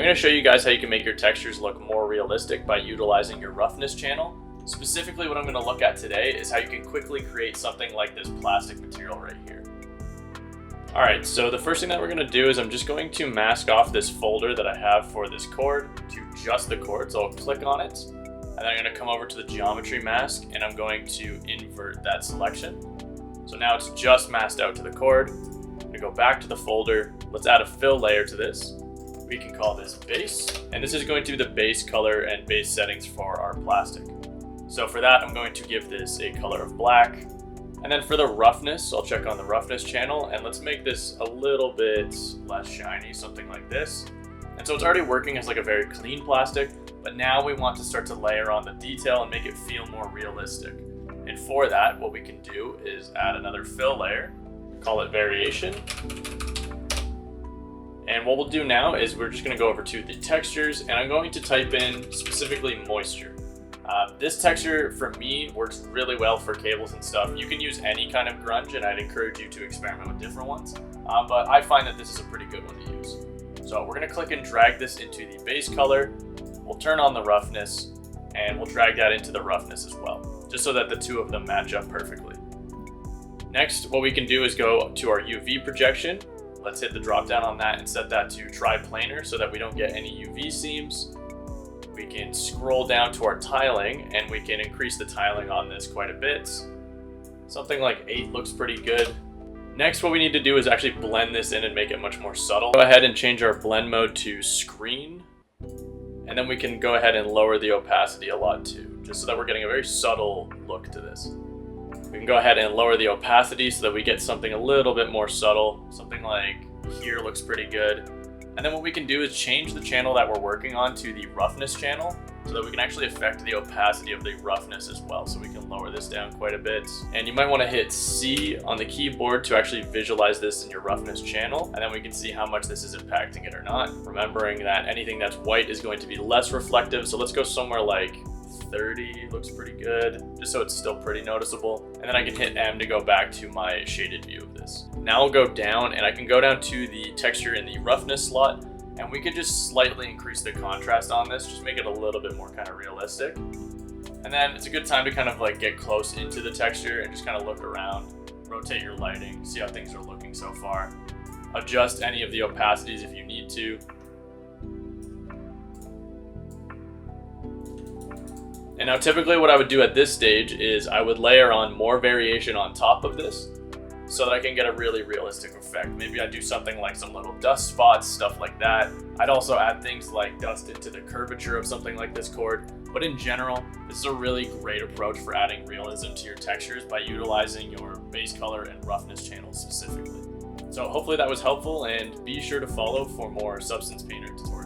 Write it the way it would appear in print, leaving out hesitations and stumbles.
going to show you guys how you can make your textures look more realistic by utilizing your roughness channel. Specifically, what I'm going to look at today is how you can quickly create something like this plastic material right here. Alright, so the first thing that we're going to do is I'm just going to mask off this folder that I have for this chord to just the chord. So I'll click on it, and then I'm going to come over to the geometry mask, and I'm going to invert that selection. So now it's just masked out to the chord. I'm going to go back to the folder. Let's add a fill layer to this. We can call this base, and this is going to be the base color and base settings for our plastic. So for that, I'm going to give this a color of black. And then for the roughness, I'll check on the roughness channel, and let's make this a little bit less shiny, something like this. And so it's already working as like a very clean plastic, but now we want to start to layer on the detail and make it feel more realistic. And for that, what we can do is add another fill layer, call it variation. And what we'll do now is we're just going to go over to the textures, and I'm going to type in specifically moisture. This texture for me works really well for cables and stuff. You can use any kind of grunge, and I'd encourage you to experiment with different ones. But I find that this is a pretty good one to use. So we're going to click and drag this into the base color. We'll turn on the roughness, and we'll drag that into the roughness as well, just so that the two of them match up perfectly. Next, what we can do is go to our UV projection. Let's hit the drop down on that and set that to triplanar so that we don't get any UV seams. We can scroll down to our tiling, and we can increase the tiling on this quite a bit. Something like 8 looks pretty good. Next, what we need to do is actually blend this in and make it much more subtle. Go ahead and change our blend mode to screen, and then we can go ahead and lower the opacity a lot too, just so that we're getting a very subtle look to this. We can go ahead and lower the opacity so that we get something a little bit more subtle. Something like here looks pretty good. And then what we can do is change the channel that we're working on to the roughness channel so that we can actually affect the opacity of the roughness as well. So we can lower this down quite a bit. And you might want to hit C on the keyboard to actually visualize this in your roughness channel. And then we can see how much this is impacting it or not. Remembering that anything that's white is going to be less reflective. So let's go somewhere like 30, looks pretty good, just so it's still pretty noticeable. And then I can hit M to go back to my shaded view of this. Now I'll go down, and I can go down to the texture in the roughness slot, and we could just slightly increase the contrast on this, just make it a little bit more kind of realistic. And then it's a good time to kind of like get close into the texture and just kind of look around, rotate your lighting, see how things are looking so far. Adjust any of the opacities if you need to. And now typically what I would do at this stage is I would layer on more variation on top of this so that I can get a really realistic effect. Maybe I'd do something like some little dust spots, stuff like that. I'd also add things like dust into the curvature of something like this chord. But in general, this is a really great approach for adding realism to your textures by utilizing your base color and roughness channels specifically. So hopefully that was helpful, and be sure to follow for more Substance Painter tutorials.